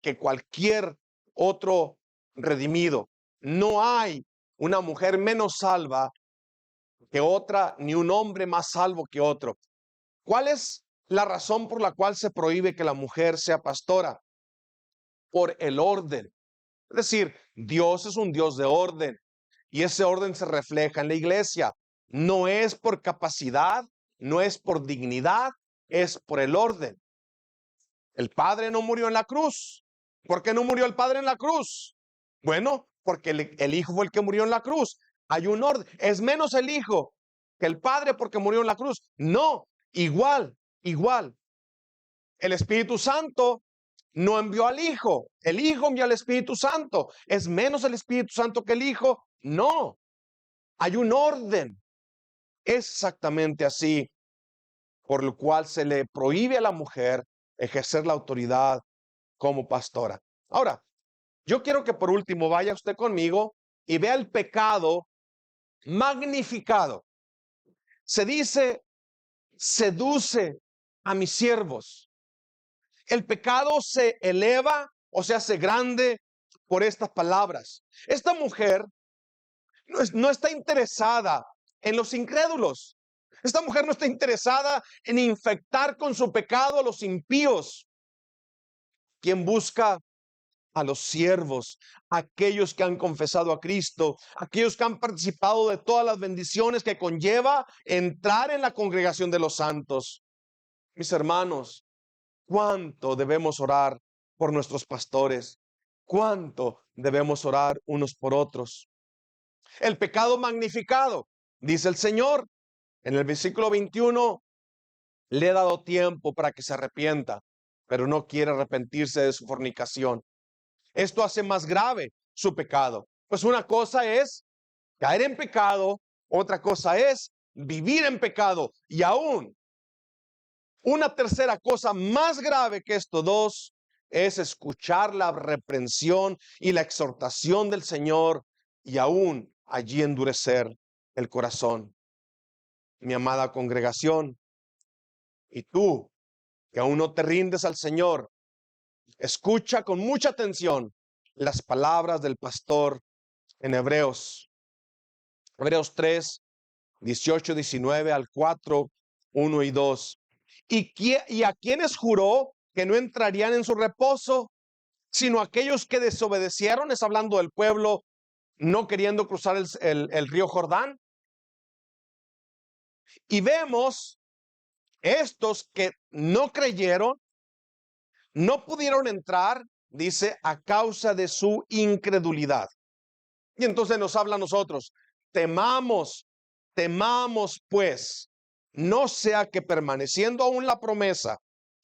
S1: que cualquier otro redimido. No hay una mujer menos salva que otra, ni un hombre más salvo que otro. ¿Cuál es la razón por la cual se prohíbe que la mujer sea pastora? Por el orden. Es decir, Dios es un Dios de orden y ese orden se refleja en la iglesia. No es por capacidad, no es por dignidad, es por el orden. El Padre no murió en la cruz. ¿Por qué no murió el Padre en la cruz? Bueno, porque el Hijo fue el que murió en la cruz. Hay un orden. Es menos el Hijo que el Padre porque murió en la cruz. No, igual. El Espíritu Santo no envió al Hijo. El Hijo envió al Espíritu Santo. ¿Es menos el Espíritu Santo que el Hijo? No. Hay un orden. Es exactamente así, por lo cual se le prohíbe a la mujer ejercer la autoridad como pastora. Ahora, yo quiero que por último vaya usted conmigo y vea el pecado magnificado. Se dice, seduce a mis siervos. El pecado se eleva o se hace grande por estas palabras. Esta mujer no está interesada en los incrédulos. Esta mujer no está interesada en infectar con su pecado a los impíos. Quien busca a los siervos, aquellos que han confesado a Cristo, aquellos que han participado de todas las bendiciones que conlleva entrar en la congregación de los santos. Mis hermanos, cuánto debemos orar por nuestros pastores, cuánto debemos orar unos por otros. El pecado magnificado, dice el Señor en el versículo 21, le he dado tiempo para que se arrepienta, pero no quiere arrepentirse de su fornicación. Esto hace más grave su pecado. Pues una cosa es caer en pecado, otra cosa es vivir en pecado. Y aún una tercera cosa más grave que estos dos es escuchar la reprensión y la exhortación del Señor y aún allí endurecer el corazón. Mi amada congregación, y tú que aún no te rindes al Señor, escucha con mucha atención las palabras del pastor en Hebreos 3, 18, 19 al 4, 1 y 2. ¿Y a quienes juró que no entrarían en su reposo, sino aquellos que desobedecieron? Es hablando del pueblo no queriendo cruzar el río Jordán. Y vemos estos que no creyeron, no pudieron entrar, dice, a causa de su incredulidad. Y entonces nos habla a nosotros, temamos pues, no sea que permaneciendo aún la promesa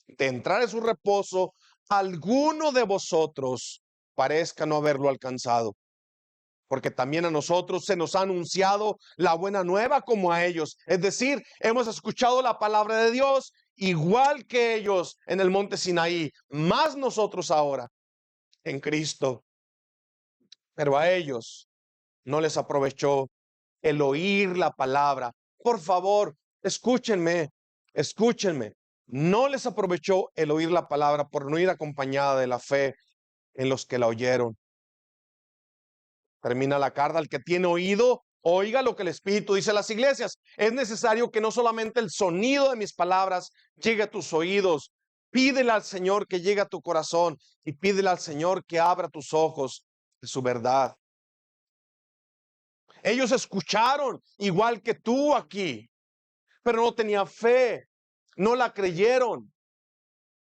S1: de entrar en su reposo, alguno de vosotros parezca no haberlo alcanzado. Porque también a nosotros se nos ha anunciado la buena nueva como a ellos. Es decir, hemos escuchado la palabra de Dios igual que ellos en el monte Sinaí, más nosotros ahora en Cristo. Pero a ellos no les aprovechó el oír la palabra. Por favor, escúchenme. No les aprovechó el oír la palabra por no ir acompañada de la fe en los que la oyeron. Termina la carta, el que tiene oído, Oiga lo que el Espíritu dice a las iglesias. Es necesario que no solamente el sonido de mis palabras llegue a tus oídos. Pídele al Señor que llegue a tu corazón y pídele al Señor que abra tus ojos de su verdad. Ellos escucharon igual que tú aquí, pero no tenían fe, no la creyeron.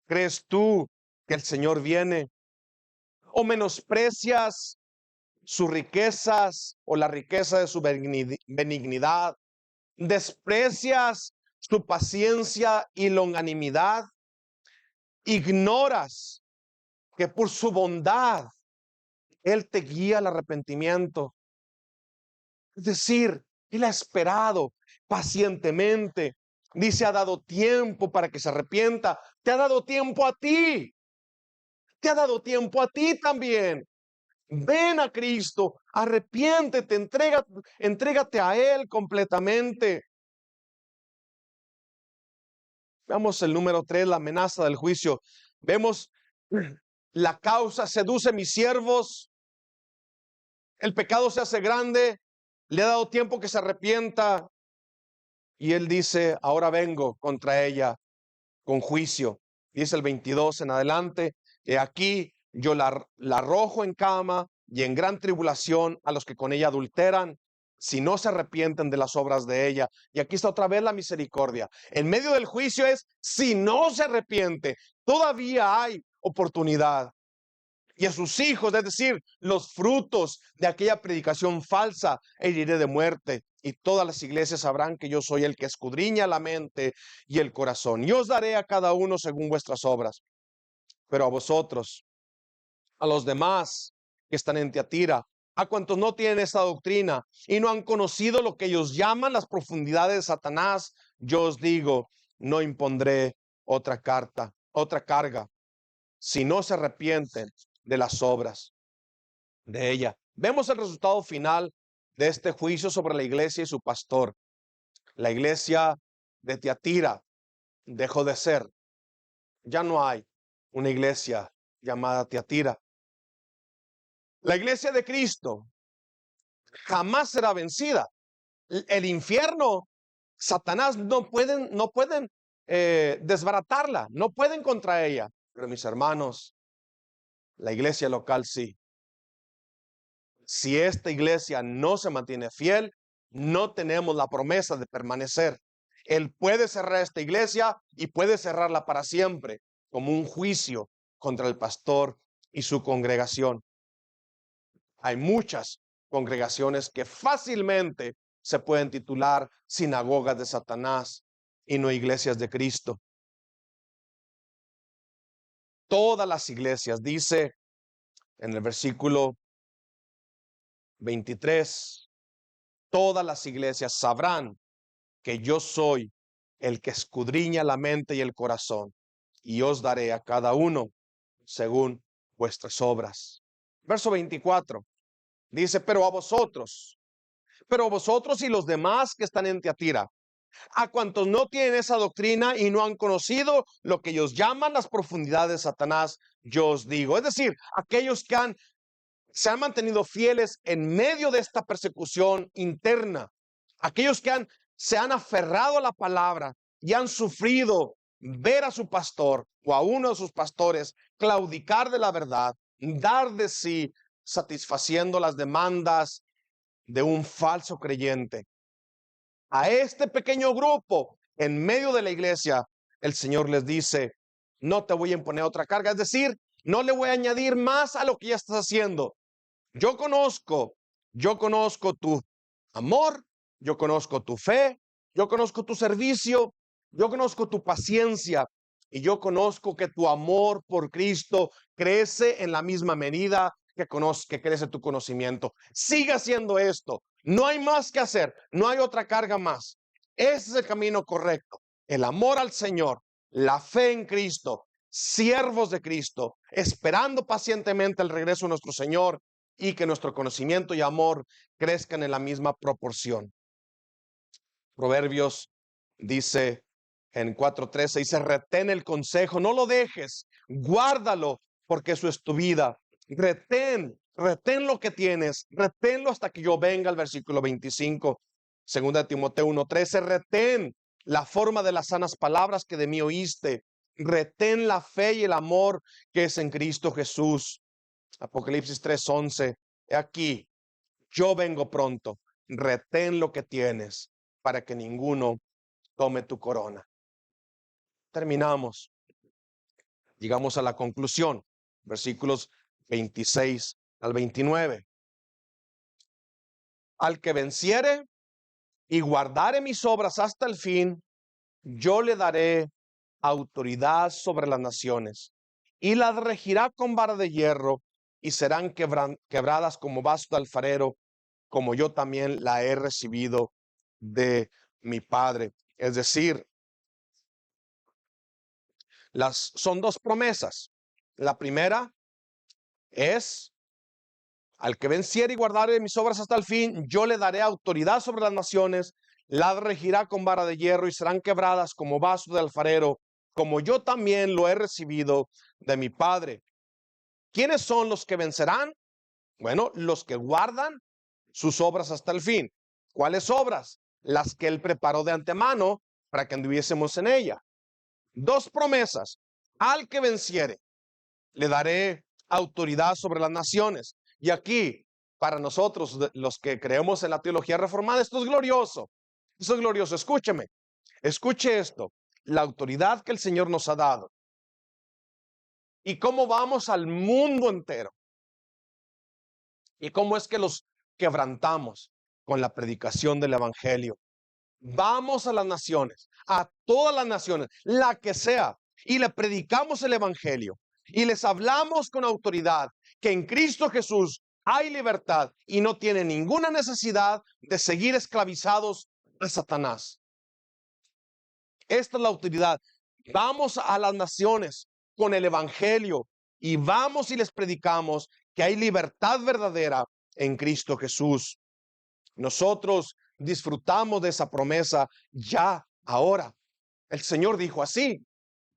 S1: ¿Crees tú que el Señor viene? ¿O menosprecias sus riquezas o la riqueza de su benignidad? ¿Desprecias su paciencia y longanimidad? ¿Ignoras que por su bondad Él te guía al arrepentimiento? Es decir, Él ha esperado pacientemente. Dice, ha dado tiempo para que se arrepienta. Te ha dado tiempo a ti. Te ha dado tiempo a ti también. Ven a Cristo, arrepiéntete, entrégate a Él completamente. Veamos el número 3, la amenaza del juicio. Vemos la causa, seduce mis siervos. El pecado se hace grande. Le ha dado tiempo que se arrepienta. Y Él dice, ahora vengo contra ella con juicio. Dice el 22 en adelante, aquí yo la arrojo en cama y en gran tribulación a los que con ella adulteran, si no se arrepienten de las obras de ella. Y aquí está otra vez la misericordia. En medio del juicio es, si no se arrepiente, todavía hay oportunidad. Y a sus hijos, es decir, los frutos de aquella predicación falsa, heriré de muerte. Y todas las iglesias sabrán que yo soy el que escudriña la mente y el corazón. Y os daré a cada uno según vuestras obras. Pero a vosotros, a los demás que están en Tiatira, a cuantos no tienen esta doctrina y no han conocido lo que ellos llaman las profundidades de Satanás, yo os digo, no impondré otra carga, si no se arrepienten de las obras de ella. Vemos el resultado final de este juicio sobre la iglesia y su pastor. La iglesia de Tiatira dejó de ser. Ya no hay una iglesia llamada Tiatira. La iglesia de Cristo jamás será vencida. El infierno, Satanás no pueden desbaratarla, no pueden contra ella. Pero mis hermanos, la iglesia local sí. Si esta iglesia no se mantiene fiel, no tenemos la promesa de permanecer. Él puede cerrar esta iglesia y puede cerrarla para siempre, como un juicio contra el pastor y su congregación. Hay muchas congregaciones que fácilmente se pueden titular sinagogas de Satanás y no iglesias de Cristo. Todas las iglesias, dice en el versículo 23, todas las iglesias sabrán que yo soy el que escudriña la mente y el corazón, y os daré a cada uno según vuestras obras. Verso 24 dice, pero a vosotros y los demás que están en Tiatira, a cuantos no tienen esa doctrina y no han conocido lo que ellos llaman las profundidades de Satanás, yo os digo, es decir, aquellos que se han mantenido fieles en medio de esta persecución interna, aquellos que se han aferrado a la palabra y han sufrido ver a su pastor o a uno de sus pastores claudicar de la verdad, dar de sí, satisfaciendo las demandas de un falso creyente. A este pequeño grupo en medio de la iglesia, el Señor les dice, no te voy a imponer otra carga, es decir, no le voy a añadir más a lo que ya estás haciendo. Yo conozco tu amor, yo conozco tu fe, yo conozco tu servicio, yo conozco tu paciencia y yo conozco que tu amor por Cristo crece en la misma medida que crece tu conocimiento. Siga haciendo esto. No hay más que hacer, no hay otra carga más. Ese es el camino correcto. El amor al Señor, la fe en Cristo, siervos de Cristo, esperando pacientemente el regreso de nuestro Señor y que nuestro conocimiento y amor crezcan en la misma proporción. Proverbios dice en 4:13, dice, retén el consejo, no lo dejes, guárdalo, porque eso es tu vida. Retén Retén lo que tienes, reténlo hasta que yo venga. El versículo 25, 2 Timoteo 1:13, retén la forma de las sanas palabras que de mí oíste. Retén la fe y el amor que es en Cristo Jesús. Apocalipsis 3:11, he aquí, yo vengo pronto. Retén lo que tienes para que ninguno tome tu corona. Terminamos. Llegamos a la conclusión. Versículos 26 al 29. Al que venciere y guardare mis obras hasta el fin, yo le daré autoridad sobre las naciones y las regirá con vara de hierro y serán quebradas como vaso de alfarero, como yo también la he recibido de mi Padre. Es decir, son dos promesas. La primera es: al que venciere y guardare mis obras hasta el fin, yo le daré autoridad sobre las naciones, las regirá con vara de hierro y serán quebradas como vaso de alfarero, como yo también lo he recibido de mi Padre. ¿Quiénes son los que vencerán? Bueno, los que guardan sus obras hasta el fin. ¿Cuáles obras? Las que Él preparó de antemano para que anduviésemos en ella. Dos promesas. Al que venciere, le daré autoridad sobre las naciones. Y aquí, para nosotros, los que creemos en la teología reformada, esto es glorioso. Esto es glorioso. Escúcheme. Escuche esto. La autoridad que el Señor nos ha dado. Y cómo vamos al mundo entero. Y cómo es que los quebrantamos con la predicación del evangelio. Vamos a las naciones, a todas las naciones, la que sea, y le predicamos el evangelio y les hablamos con autoridad que en Cristo Jesús hay libertad y no tienen ninguna necesidad de seguir esclavizados a Satanás. Esta es la autoridad. Vamos a las naciones con el evangelio y vamos y les predicamos que hay libertad verdadera en Cristo Jesús. Nosotros disfrutamos de esa promesa ya ahora. El Señor dijo así: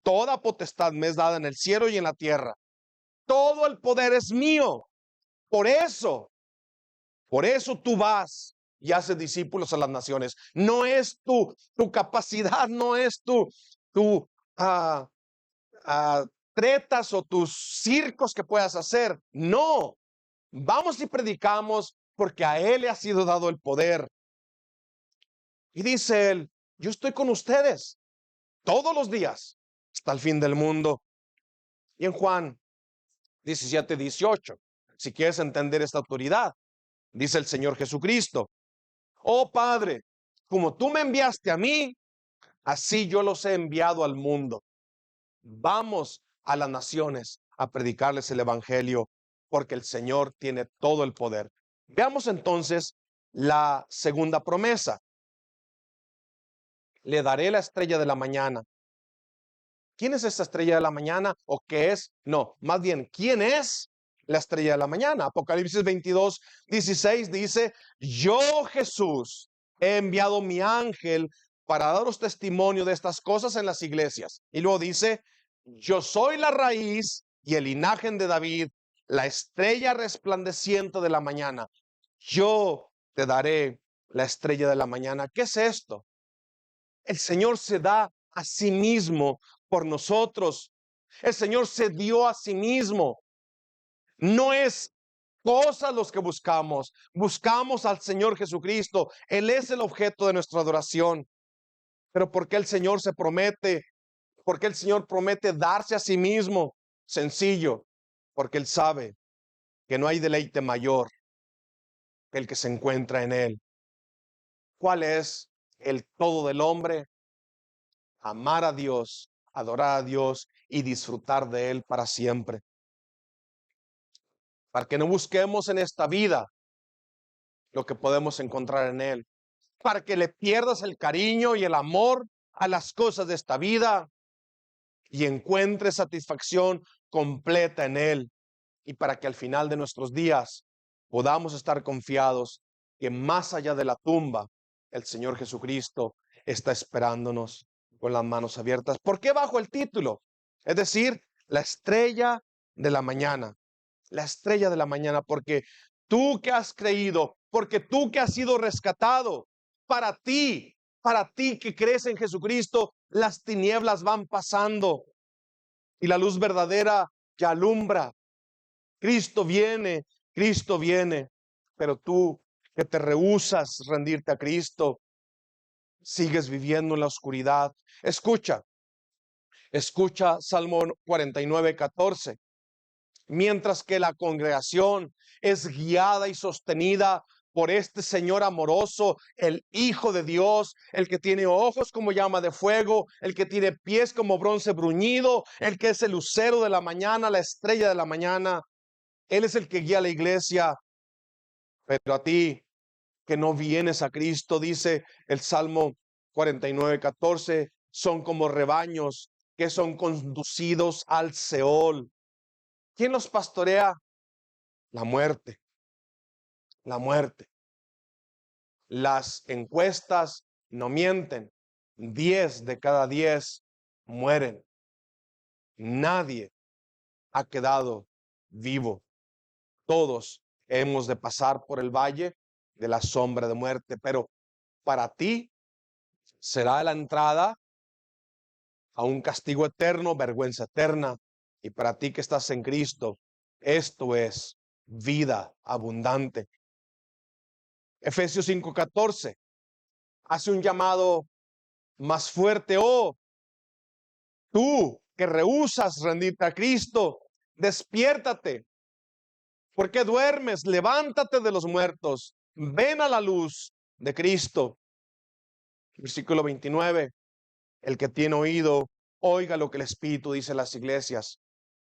S1: toda potestad me es dada en el cielo y en la tierra. Todo el poder es mío. Por eso tú vas y haces discípulos a las naciones. No es tu capacidad, no es tu ah, tretas o tus circos que puedas hacer. No, vamos y predicamos porque a Él le ha sido dado el poder. Y dice Él: yo estoy con ustedes todos los días hasta el fin del mundo. Y en Juan 17:18, si quieres entender esta autoridad, dice el Señor Jesucristo: oh Padre, como tú me enviaste a mí, así yo los he enviado al mundo. Vamos a las naciones a predicarles el evangelio, porque el Señor tiene todo el poder. Veamos entonces la segunda promesa: le daré la estrella de la mañana. ¿Quién es esta estrella de la mañana? ¿O qué es? No, más bien, ¿quién es la estrella de la mañana? Apocalipsis 22:16 dice: yo, Jesús, he enviado mi ángel para daros testimonio de estas cosas en las iglesias. Y luego dice: yo soy la raíz y el linaje de David, la estrella resplandeciente de la mañana. Yo te daré la estrella de la mañana. ¿Qué es esto? El Señor se da a sí mismo por nosotros. El Señor se dio a sí mismo. No es cosas los que buscamos. Buscamos al Señor Jesucristo. Él es el objeto de nuestra adoración. Pero ¿por qué el Señor se promete? ¿Por qué el Señor promete darse a sí mismo? Sencillo, porque Él sabe que no hay deleite mayor que el que se encuentra en Él. ¿Cuál es el todo del hombre? Amar a Dios, adorar a Dios y disfrutar de Él para siempre. Para que no busquemos en esta vida lo que podemos encontrar en Él. Para que le pierdas el cariño y el amor a las cosas de esta vida y encuentres satisfacción completa en Él. Y para que al final de nuestros días podamos estar confiados que más allá de la tumba, el Señor Jesucristo está esperándonos con las manos abiertas. ¿Por qué bajo el título? Es decir, la estrella de la mañana. la estrella de la mañana, porque tú que has creído, porque tú que has sido rescatado, para ti que crees en Jesucristo, las tinieblas van pasando y la luz verdadera ya alumbra. Cristo viene, pero tú que te rehusas rendirte a Cristo, sigues viviendo en la oscuridad. Escucha Salmo 49:14. Mientras que la congregación es guiada y sostenida por este Señor amoroso, el Hijo de Dios, el que tiene ojos como llama de fuego, el que tiene pies como bronce bruñido, el que es el lucero de la mañana, la estrella de la mañana. Él es el que guía a la iglesia. Pero a ti que no vienes a Cristo, dice el Salmo 49:14, son como rebaños que son conducidos al Seol. ¿Quién los pastorea? La muerte, la muerte. Las encuestas no mienten. 10 de cada 10 mueren. Nadie ha quedado vivo. Todos hemos de pasar por el valle de la sombra de muerte, pero para ti será la entrada a un castigo eterno, vergüenza eterna, y para ti que estás en Cristo, esto es vida abundante. Efesios 5:14 hace un llamado más fuerte. Oh, tú que rehusas rendirte a Cristo, despiértate. ¿Por qué duermes? Levántate de los muertos. Ven a la luz de Cristo. Versículo 29. El que tiene oído, oiga lo que el Espíritu dice a las iglesias.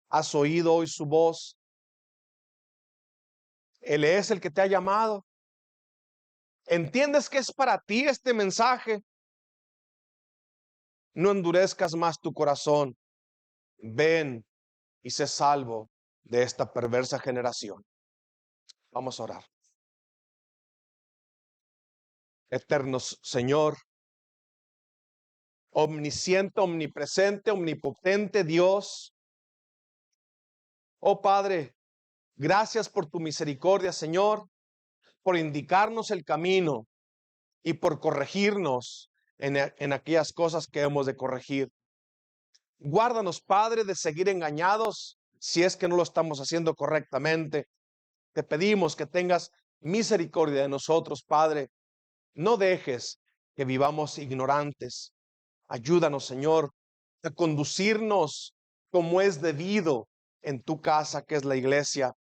S1: ¿Has oído hoy su voz? Él es el que te ha llamado. ¿Entiendes que es para ti este mensaje? No endurezcas más tu corazón. Ven y sé salvo de esta perversa generación. Vamos a orar. Eterno Señor, omnisciente, omnipresente, omnipotente Dios. Oh Padre, gracias por tu misericordia, Señor, por indicarnos el camino y por corregirnos en aquellas cosas que hemos de corregir. Guárdanos, Padre, de seguir engañados si es que no lo estamos haciendo correctamente. Te pedimos que tengas misericordia de nosotros, Padre. No dejes que vivamos ignorantes. Ayúdanos, Señor, a conducirnos como es debido en tu casa, que es la iglesia.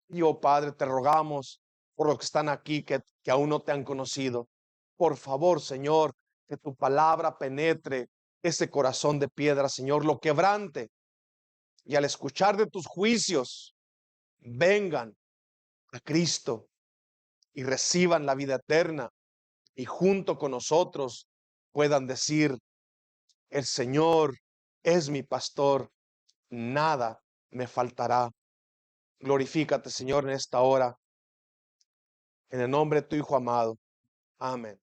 S1: Y, oh Padre, te rogamos por los que están aquí, que aún no te han conocido. Por favor, Señor, que tu palabra penetre ese corazón de piedra, Señor, lo quebrante. Y al escuchar de tus juicios, vengan a Cristo y reciban la vida eterna. Y junto con nosotros puedan decir: el Señor es mi pastor, nada me faltará. Glorifícate, Señor, en esta hora, en el nombre de tu Hijo amado. Amén.